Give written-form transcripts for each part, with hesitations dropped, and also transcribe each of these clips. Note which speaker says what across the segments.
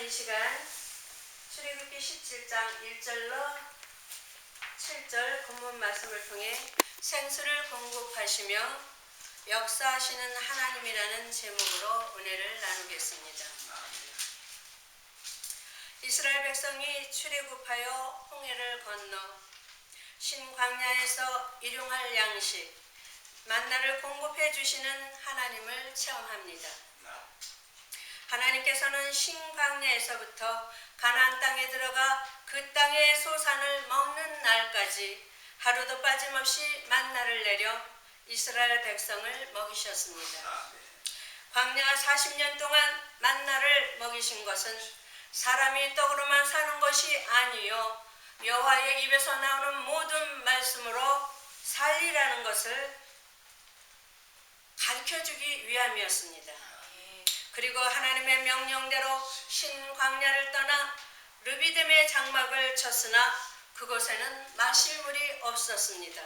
Speaker 1: 이 시간 출애굽기 17장 1절로 7절 본문 말씀을 통해 생수를 공급하시며 역사하시는 하나님이라는 제목으로 은혜를 나누겠습니다. 이스라엘 백성이 출애굽하여 홍해를 건너 신광야에서 일용할 양식 만나를 공급해 주시는 하나님을 체험합니다. 하나님께서는 신광야에서부터 가나안 땅에 들어가 그 땅의 소산을 먹는 날까지 하루도 빠짐없이 만나를 내려 이스라엘 백성을 먹이셨습니다. 광야 40년 동안 만나를 먹이신 것은 사람이 떡으로만 사는 것이 아니요 여호와의 입에서 나오는 모든 말씀으로 살리라는 것을 가르쳐주기 위함이었습니다. 그리고 하나님의 명령대로 신광야를 떠나 르비딤의 장막을 쳤으나 그곳에는 마실 물이 없었습니다.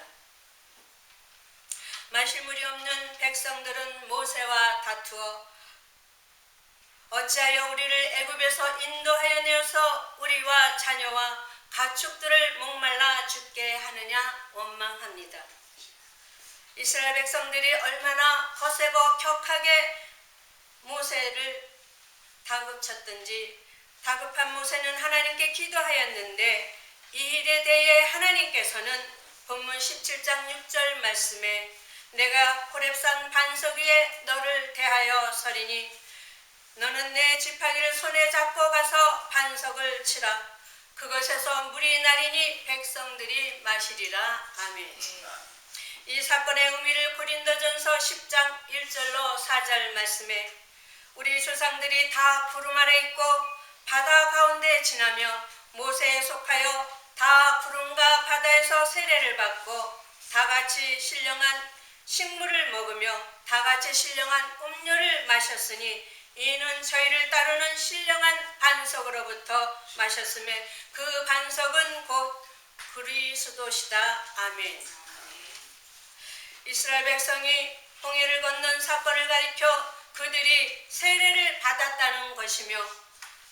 Speaker 1: 마실 물이 없는 백성들은 모세와 다투어 어찌하여 우리를 애굽에서 인도하여 내어서 우리와 자녀와 가축들을 목말라 죽게 하느냐 원망합니다. 이스라엘 백성들이 얼마나 거세고 격하게 모세를 다급쳤든지 다급한 모세는 하나님께 기도하였는데 이 일에 대해 하나님께서는 본문 17장 6절 말씀에 내가 호렙산 반석 위에 너를 대하여 서리니 너는 내 지팡이를 손에 잡고 가서 반석을 치라 그것에서 물이 나리니 백성들이 마시리라. 아멘. 이 사건의 의미를 고린도전서 10장 1절로 4절 말씀에 우리 조상들이 다 구름 아래 있고 바다 가운데 지나며 모세에 속하여 다 구름과 바다에서 세례를 받고 다같이 신령한 식물을 먹으며 다같이 신령한 음료를 마셨으니 이는 저희를 따르는 신령한 반석으로부터 마셨음에 그 반석은 곧 그리스도시다. 아멘. 이스라엘 백성이 홍해를 건넌 사건을 가리켜 그들이 세례를 받았다는 것이며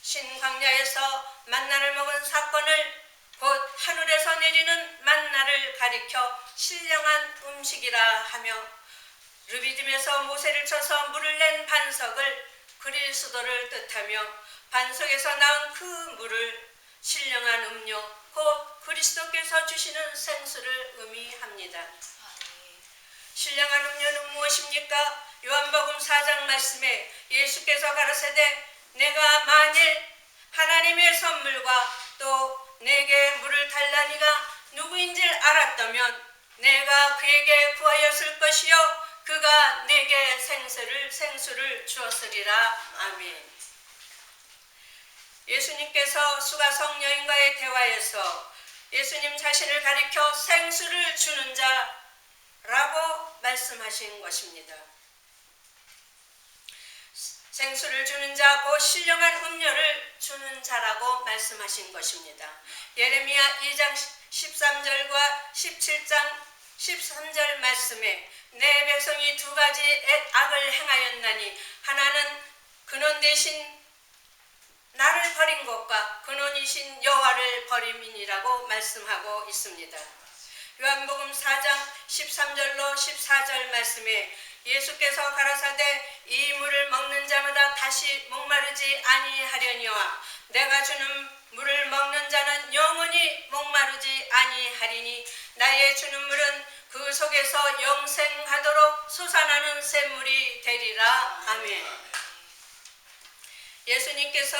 Speaker 1: 신광야에서 만나를 먹은 사건을 곧 하늘에서 내리는 만나를 가리켜 신령한 음식이라 하며 르비딤에서 모세를 쳐서 물을 낸 반석을 그리스도를 뜻하며 반석에서 나온 그 물을 신령한 음료 곧 그리스도께서 주시는 생수를 의미합니다. 신령한 음료는 무엇입니까? 요한복음 4장 말씀에 예수께서 가라사대 내가 만일 하나님의 선물과 또 내게 물을 달라니가 누구인지 알았다면 내가 그에게 구하였을 것이요 그가 내게 생수를 주었으리라. 아멘. 예수님께서 수가성 여인과의 대화에서 예수님 자신을 가리켜 생수를 주는 자라고 말씀하신 것입니다. 생수를 주는 자, 곧 신령한 음료를 주는 자라고 말씀하신 것입니다. 예레미야 2장 13절과 17장 13절 말씀에 내 백성이 두 가지 악을 행하였나니 하나는 근원 대신 나를 버린 것과 근원이신 여호와를 버림이니라고 말씀하고 있습니다. 요한복음 4장 13절로 14절 말씀에 예수께서 가라사대 이 물을 먹는 자마다 다시 목마르지 아니하려니와 내가 주는 물을 먹는 자는 영원히 목마르지 아니하리니 나의 주는 물은 그 속에서 영생하도록 솟아나는 샘물이 되리라. 아멘. 예수님께서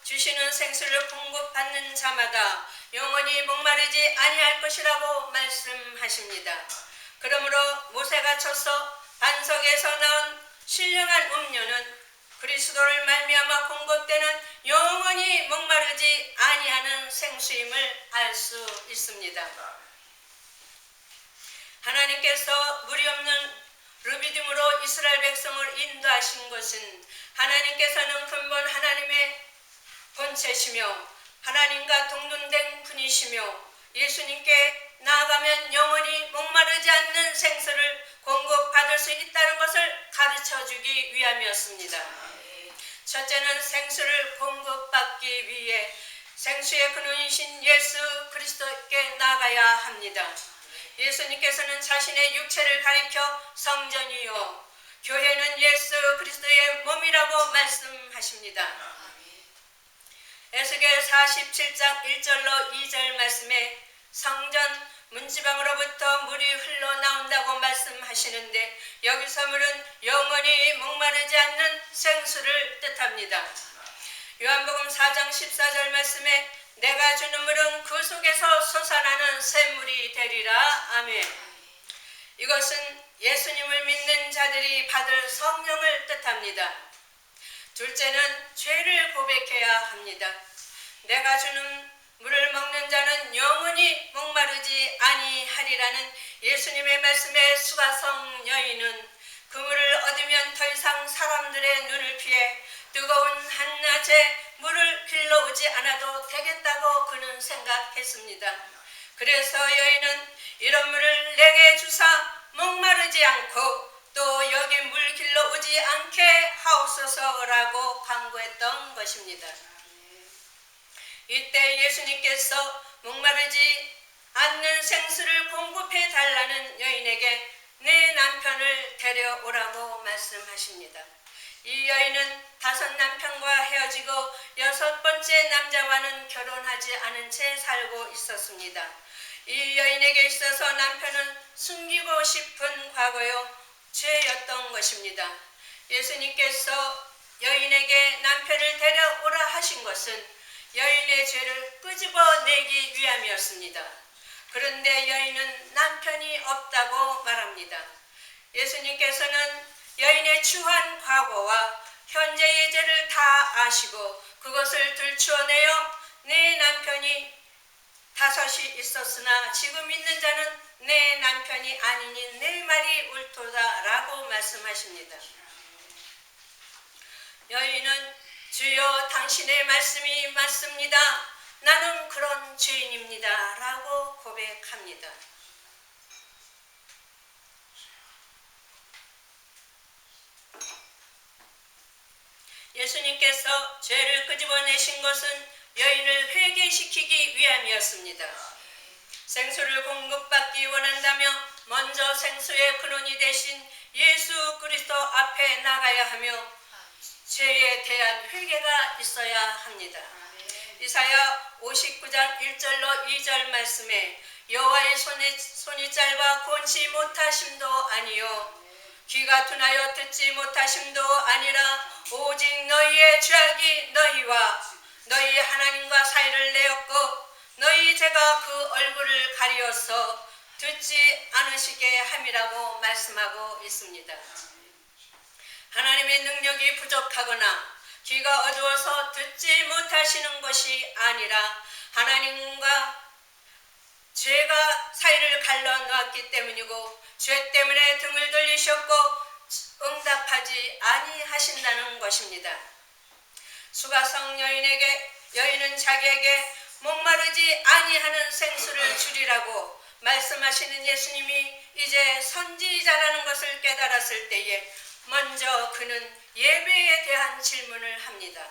Speaker 1: 주시는 생수를 공급받는 자마다 영원히 목마르지 아니할 것이라고 말씀하십니다. 그러므로 모세가 쳐서 반석에서 나온 신령한 음료는 그리스도를 말미암아 공급되는 영원히 목마르지 아니하는 생수임을 알 수 있습니다. 하나님께서 물이 없는 르비딤으로 이스라엘 백성을 인도하신 것은 하나님께서는 근본 하나님의 본체시며 하나님과 동등된 분이시며 예수님께 나아가면 영원히 목마르지 않는 생수를 공급받을 수 있다는 것을 가르쳐주기 위함이었습니다. 첫째는 생수를 공급받기 위해 생수의 근원이신 예수 그리스도께 나가야 합니다. 예수님께서는 자신의 육체를 가리켜 성전이요 교회는 예수 그리스도의 몸이라고 말씀하십니다. 에스겔 47장 1절로 2절 말씀에 성전 문지방으로부터 물이 흘러나온다고 말씀하시는데 여기서 물은 영원히 목마르지 않는 생수를 뜻합니다. 요한복음 4장 14절 말씀에 내가 주는 물은 그 속에서 솟아나는 샘물이 되리라. 아멘. 이것은 예수님을 믿는 자들이 받을 성령을 뜻합니다. 둘째는 죄를 고백해야 합니다. 내가 주는 물을 먹는 자는 영원히 목마르지 아니하리라는 예수님의 말씀에 수가성 여인은 그 물을 얻으면 더 이상 사람들의 눈을 피해 뜨거운 한낮에 물을 길러오지 않아도 되겠다고 그는 생각했습니다. 그래서 여인은 이런 물을 내게 주사 목마르지 않고 또 여기 물 길러오지 않게 하옵소서라고 간구했던 것입니다. 이때 예수님께서 목마르지 않는 생수를 공급해 달라는 여인에게 내 남편을 데려오라고 말씀하십니다. 이 여인은 5 남편과 헤어지고 6번째 남자와는 결혼하지 않은 채 살고 있었습니다. 이 여인에게 있어서 남편은 숨기고 싶은 과거요 죄였던 것입니다. 예수님께서 여인에게 남편을 데려오라 하신 것은 여인의 죄를 끄집어내기 위함이었습니다. 그런데 여인은 남편이 없다고 말합니다. 예수님께서는 여인의 추한 과거와 현재의 죄를 다 아시고 그것을 들추어내어 내 남편이 5이 있었으나 지금 있는 자는 내 남편이 아니니 내 말이 옳도다 라고 말씀하십니다. 여인은 주여 당신의 말씀이 맞습니다. 나는 그런 죄인입니다 라고 고백합니다. 예수님께서 죄를 끄집어내신 것은 여인을 회개시키기 위함이었습니다. 생수를 공급받기 원한다며 먼저 생수의 근원이 되신 예수 그리스도 앞에 나가야 하며 죄에 대한 회개가 있어야 합니다. 이사야 59장 1절로 2절 말씀에 여호와의 손이 짧아 권치 못하심도 아니요 귀가 둔하여 듣지 못하심도 아니라 오직 너희의 죄악이 너희와 너희 하나님과 사이를 내었고 너희 죄가 그 얼굴을 가리어서 듣지 않으시게 함이라고 말씀하고 있습니다. 하나님의 능력이 부족하거나 귀가 어두워서 듣지 못하시는 것이 아니라 하나님과 죄가 사이를 갈라 놓았기 때문이고 죄 때문에 등을 돌리셨고 응답하지 아니하신다는 것입니다. 수가성 여인은 자기에게 목마르지 아니하는 생수를 주리라고 말씀하시는 예수님이 이제 선지자라는 것을 깨달았을 때에 먼저 그는 예배에 대한 질문을 합니다.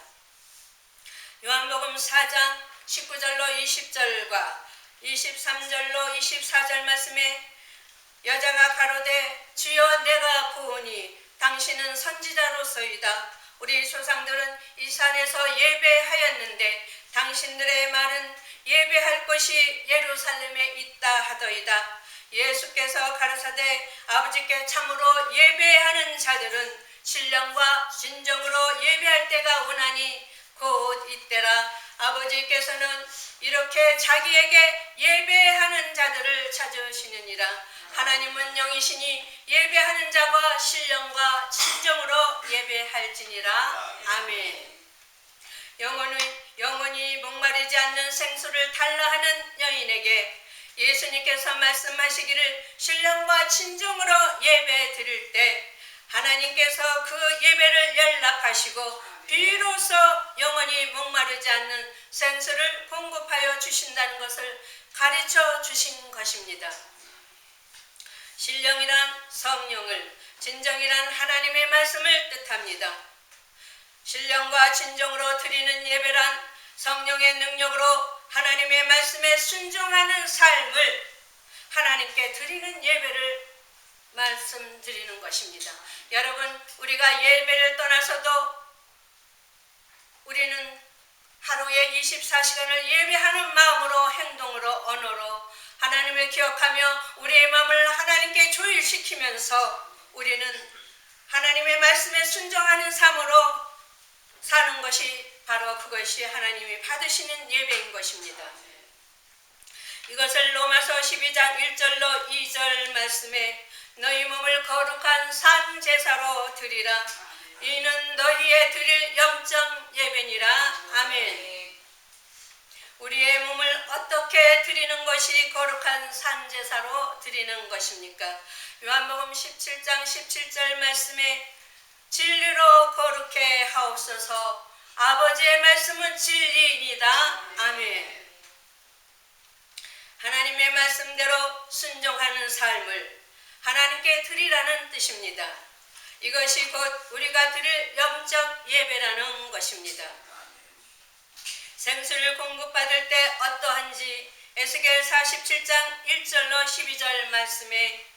Speaker 1: 요한복음 4장 19절로 20절과 23절로 24절 말씀에 여자가 가로되 주여 내가 보오니 당신은 선지자로서이다. 우리 조상들은 이 산에서 예배하였는데 당신들의 말은 예배할 곳이 예루살렘에 있다 하더이다. 예수께서 가라사대 아버지께 참으로 예배하는 자들은 신령과 진정으로 예배할 때가 오나니 곧 이때라. 아버지께서는 이렇게 자기에게 예배하는 자들을 찾으시느니라. 하나님은 영이시니 예배하는 자가 신령과 진정으로 예배할지니라. 아멘. 영원히 목마르지 않는 생수를 달라 하는 여인에게 예수님께서 말씀하시기를 신령과 진정으로 예배 드릴 때 하나님께서 그 예배를 연락하시고 비로소 영원히 목마르지 않는 생수를 공급하여 주신다는 것을 가르쳐 주신 것입니다. 신령이란 성령을, 진정이란 하나님의 말씀을 뜻합니다. 신령과 진정으로 드리는 예배란 성령의 능력으로 하나님의 말씀에 순종하는 삶을 하나님께 드리는 예배를 말씀드리는 것입니다. 여러분, 우리가 예배를 떠나서도 우리는 하루에 24시간을 예배하는 마음으로, 행동으로, 언어로 하나님을 기억하며 우리의 마음을 하나님께 조율시키면서 우리는 하나님의 말씀에 순종하는 삶으로 사는 것이 바로 그것이 하나님이 받으시는 예배인 것입니다. 이것을 로마서 12장 1절로 2절 말씀에 너희 몸을 거룩한 산 제사로 드리라. 이는 너희의 드릴 영적 예배니라. 아멘. 우리의 몸을 어떻게 드리는 것이 거룩한 산 제사로 드리는 것입니까? 요한복음 17장 17절 말씀에 진리로 거룩해 하옵소서. 아버지의 말씀은 진리이니다. 아멘. 하나님의 말씀대로 순종하는 삶을 하나님께 드리라는 뜻입니다. 이것이 곧 우리가 드릴 영적 예배라는 것입니다. 생수를 공급받을 때 어떠한지 에스겔 47장 1절로 12절 말씀에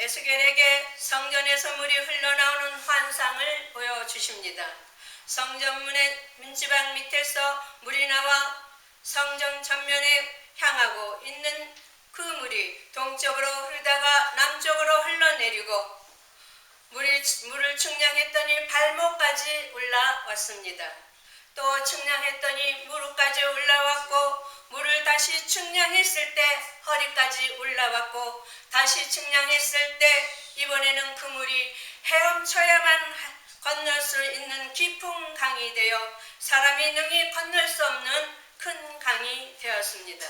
Speaker 1: 에스겔에게 성전에서 물이 흘러나오는 환상을 보여주십니다. 성전문의 문지방 밑에서 물이 나와 성전 전면에 향하고 있는 그 물이 동쪽으로 흐르다가 남쪽으로 흘러내리고 물을 측량했더니 발목까지 올라왔습니다. 또 측량했더니 무릎까지 올라왔고 물을 다시 측량했을 때 허리까지 올라왔고 다시 측량했을 때 이번에는 그 물이 헤엄쳐야만 건널 수 있는 깊은 강이 되어 사람이 능히 건널 수 없는 큰 강이 되었습니다.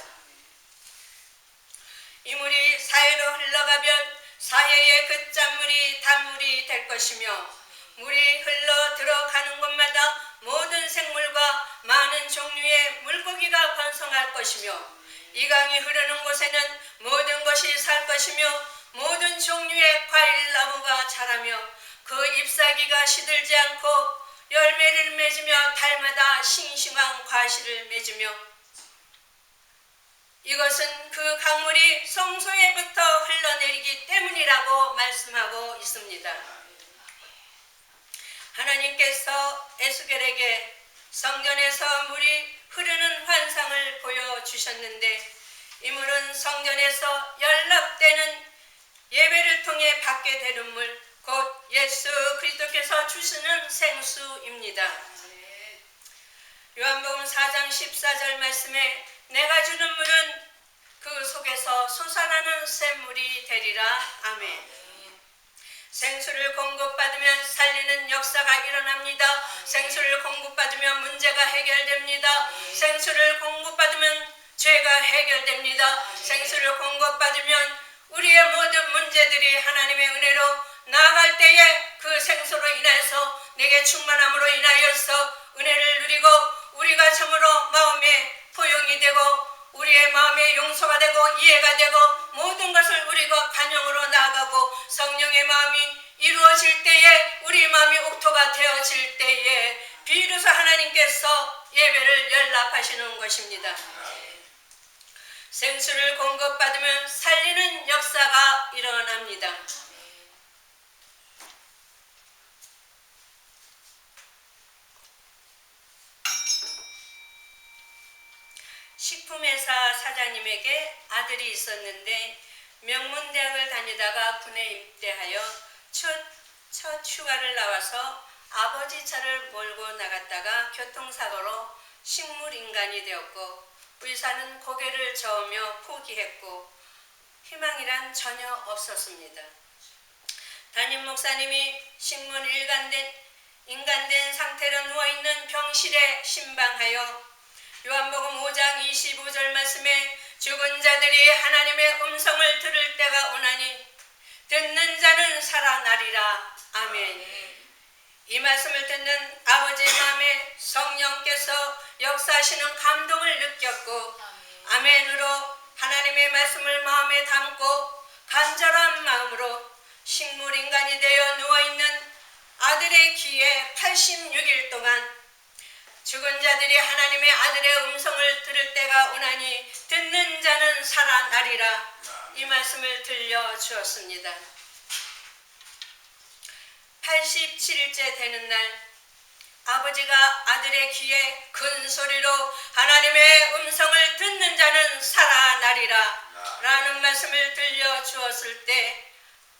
Speaker 1: 이 물이 사해로 흘러가면 사해의 그 짠물이 단물이 될 것이며 물이 흘러 들어가는 곳마다 모든 생물과 많은 종류의 물고기가 번성할 것이며 이 강이 흐르는 곳에는 모든 것이 살 것이며 모든 종류의 과일 나무가 자라며 그 잎사귀가 시들지 않고 열매를 맺으며 달마다 싱싱한 과실을 맺으며 이것은 그 강물이 성소에부터 흘러내리기 때문이라고 말씀하고 있습니다. 하나님께서 에스겔에게 성전에서 물이 흐르는 환상을 보여주셨는데 이 물은 성전에서 연락되는 예배를 통해 받게 되는 물, 곧 예수 그리스도께서 주시는 생수입니다. 요한복음 4장 14절 말씀에 내가 주는 물은 그 속에서 솟아나는 샘물이 되리라. 아멘. 생수를 공급받으면 살리는 역사가 일어납니다. 생수를 공급받으면 문제가 해결됩니다. 생수를 공급받으면 죄가 해결됩니다. 생수를 공급받으면 우리의 모든 문제들이 하나님의 은혜로 나아갈 때에 그 생수로 인해서 내게 충만함으로 인하여서 은혜를 누리고 우리가 참으로 마음에 포용이 되고 우리의 마음에 용서가 되고 이해가 되고 모든 것을 우리가 간영으로 나아가고 성령의 마음이 이루어질 때에 우리 마음이 옥토가 되어질 때에 비로소 하나님께서 예배를 연락하시는 것입니다. 생수를 공급받으면 살리는 역사가 일어납니다. 식품회사 사장님에게 아들이 있었는데 명문대학을 다니다가 군에 입대하여 첫 휴가를 나와서 아버지 차를 몰고 나갔다가 교통사고로 식물인간이 되었고 의사는 고개를 저으며 포기했고 희망이란 전혀 없었습니다. 담임 목사님이 인간된 상태로 누워있는 병실에 신방하여 요한복음 5장 25절 말씀에 죽은 자들이 하나님의 음성을 들을 때가 오나니 듣는 자는 살아나리라. 아멘. 이 말씀을 듣는 아버지의 마음에 성령께서 역사하시는 감동을 느꼈고 아멘으로 하나님의 말씀을 마음에 담고 간절한 마음으로 식물인간이 되어 누워있는 아들의 귀에 86일 동안 죽은 자들이 하나님의 아들의 음성을 들을 때가 오나니 듣는 자는 살아나리라 이 말씀을 들려주었습니다. 87일째 되는 날 아버지가 아들의 귀에 큰 소리로 하나님의 음성을 듣는 자는 살아나리라 라는 말씀을 들려주었을 때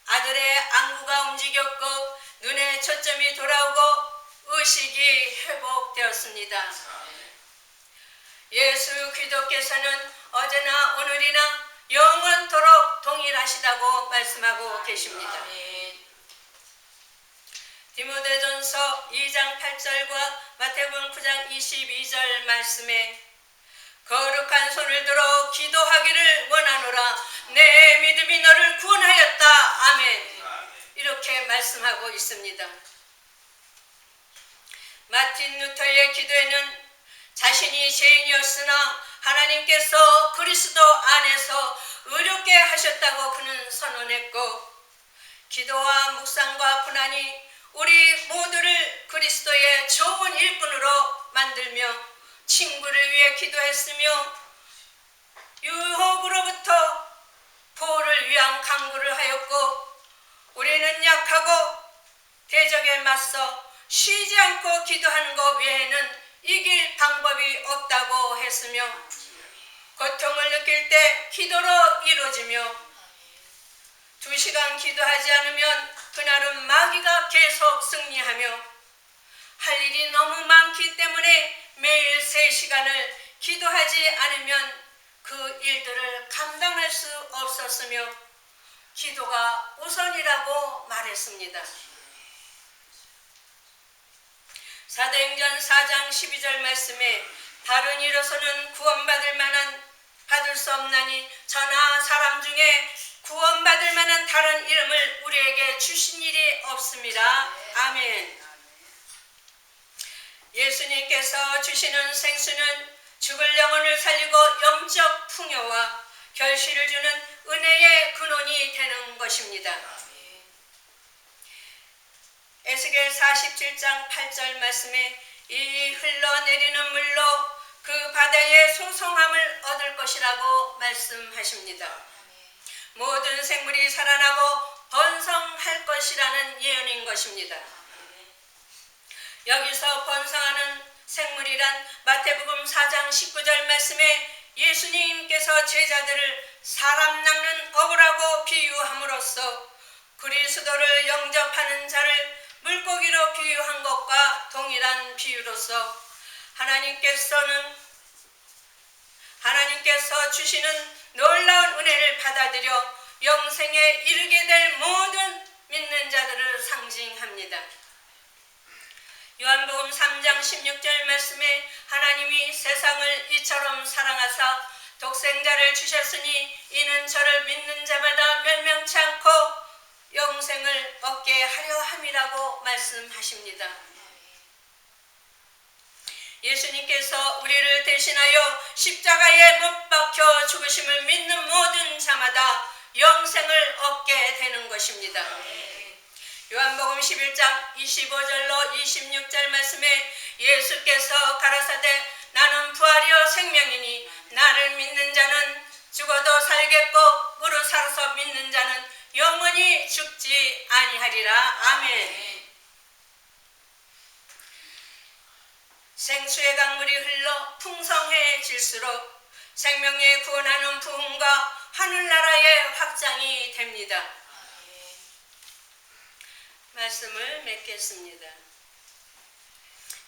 Speaker 1: 아들의 안구가 움직였고 눈에 초점이 돌아오고 의식이 회복되었습니다. 예수 그리스도께서는 어제나 오늘이나 영원토록 동일하시다고 말씀하고 계십니다. 디모데전서 2장 8절과 마태복음 9장 22절 말씀에 거룩한 손을 들어 기도하기를 원하노라 내 믿음이 너를 구원하였다. 아멘. 이렇게 말씀하고 있습니다. 마틴 루터의 기도에는 자신이 죄인이었으나 하나님께서 그리스도 안에서 의롭게 하셨다고 그는 선언했고 기도와 묵상과 고난이 우리 모두를 그리스도의 좋은 일꾼으로 만들며 친구를 위해 기도했으며 유혹으로부터 보호를 위한 강구를 하였고 우리는 약하고 대적에 맞서 쉬지 않고 기도하는 것 외에는 이길 방법이 없다고 했으며 고통을 느낄 때 기도로 이루어지며 2시간 기도하지 않으면 그날은 마귀가 계속 승리하며 할 일이 너무 많기 때문에 매일 3시간을 기도하지 않으면 그 일들을 감당할 수 없었으며 기도가 우선이라고 말했습니다. 사도행전 4장 12절 말씀에 다른 이로서는 구원받을 만한 받을 수 없나니 저나 사람 중에 구원받을 만한 다른 이름을 우리에게 주신 일이 없습니다. 아멘. 예수님께서 주시는 생수는 죽을 영혼을 살리고 영적 풍요와 결실을 주는 은혜의 근원이 되는 것입니다. 에스겔 47장 8절 말씀에 이 흘러내리는 물로 그 바다의 소성함을 얻을 것이라고 말씀하십니다. 모든 생물이 살아나고 번성할 것이라는 예언인 것입니다. 여기서 번성하는 생물이란 마태복음 4장 19절 말씀에 예수님께서 제자들을 사람 낚는 어부라고 비유함으로써 그리스도를 영접하는 자를 물고기로 비유한 것과 동일한 비유로서 하나님께서 주시는 놀라운 은혜를 받아들여 영생에 이르게 될 모든 믿는 자들을 상징합니다. 요한복음 3장 16절 말씀에 하나님이 세상을 이처럼 사랑하사 독생자를 주셨으니 이는 저를 믿는 자마다 멸망치 않고 영생을 얻게 하려 함이라고 말씀하십니다. 예수님께서 우리를 대신하여 십자가에 못 박혀 죽으심을 믿는 모든 자마다 영생을 얻게 되는 것입니다. 요한복음 11장 25절로 26절 말씀에 예수께서 가라사대 나는 부활이요 생명이니 나를 믿는 자는 죽어도 살겠고 무릇 살아서 믿는 자는 영원히 죽지 아니하리라. 아멘. 생수의 강물이 흘러 풍성해질수록 생명에 구원하는 부흥과 하늘나라의 확장이 됩니다. 말씀을 맺겠습니다.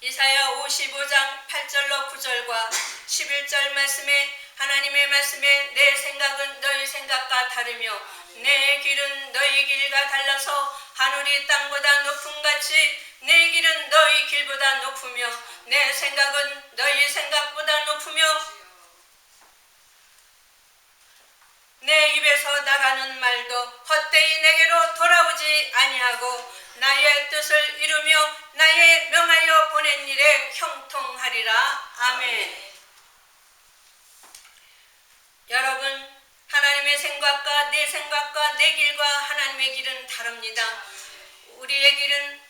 Speaker 1: 이사야 55장 8절로 9절과 11절 말씀에 하나님의 말씀에 내 생각은 너희 생각과 다르며 내 길은 너희 길과 달라서 하늘이 땅보다 높음같이 내 길은 너희 길보다 높으며 내 생각은 너희 생각보다 높으며 내 입에서 나가는 말도 헛되이 내게로 돌아오지 아니하고 나의 뜻을 이루며 나의 명하여 보낸 일에 형통하리라. 아멘. 여러분, 하나님의 생각과 내 길과 하나님의 길은 다릅니다. 우리의 길은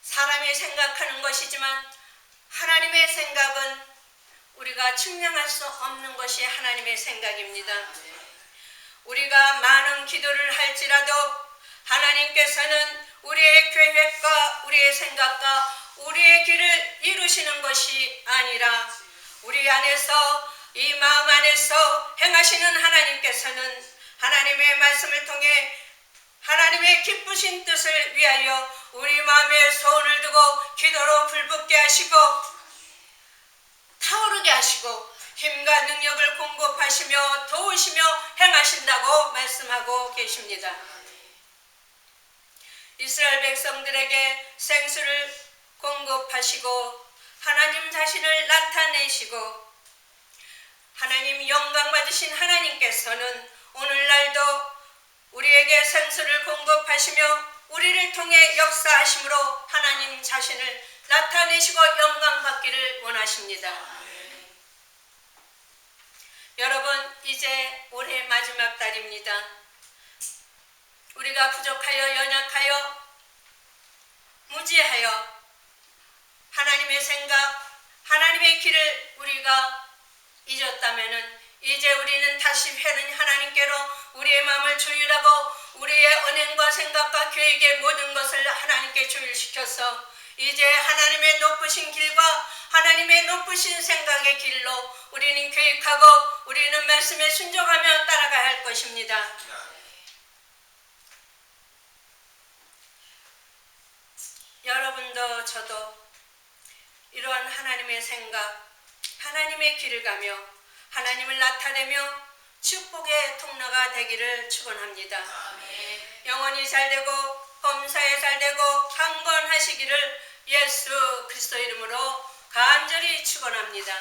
Speaker 1: 사람이 생각하는 것이지만 하나님의 생각은 우리가 측량할 수 없는 것이 하나님의 생각입니다. 우리가 많은 기도를 할지라도 하나님께서는 우리의 계획과 우리의 생각과 우리의 길을 이루시는 것이 아니라 우리 안에서 이 마음 안에서 행하시는 하나님께서는 하나님의 말씀을 통해 하나님의 기쁘신 뜻을 위하여 우리 마음에 소원을 두고 기도로 불붙게 하시고 타오르게 하시고 힘과 능력을 공급하시며 도우시며 행하신다고 말씀하고 계십니다. 이스라엘 백성들에게 생수를 공급하시고 하나님 자신을 나타내시고 하나님 영광 받으신 하나님께서는 오늘날도 우리에게 생수를 공급하시며 우리를 통해 역사하심으로 하나님 자신을 나타내시고 영광 받기를 원하십니다. 여러분, 이제 올해 마지막 달입니다. 우리가 부족하여 연약하여 무지하여 하나님의 생각, 하나님의 길을 우리가 잊었다면 이제 우리는 다시 회는 하나님께로 우리의 마음을 주일하고 우리의 언행과 생각과 계획의 모든 것을 하나님께 주일시켜서 이제 하나님의 높으신 길과 하나님의 높으신 생각의 길로 우리는 계획하고 우리는 말씀에 순종하며 따라가야 할 것입니다. 여러분도 저도 이러한 하나님의 생각, 하나님의 길을 가며 하나님을 나타내며 축복의 통로가 되기를 축원합니다. 영원히 잘되고 범사에 잘되고 강건하시기를 예수 그리스도 이름으로 간절히 축원합니다.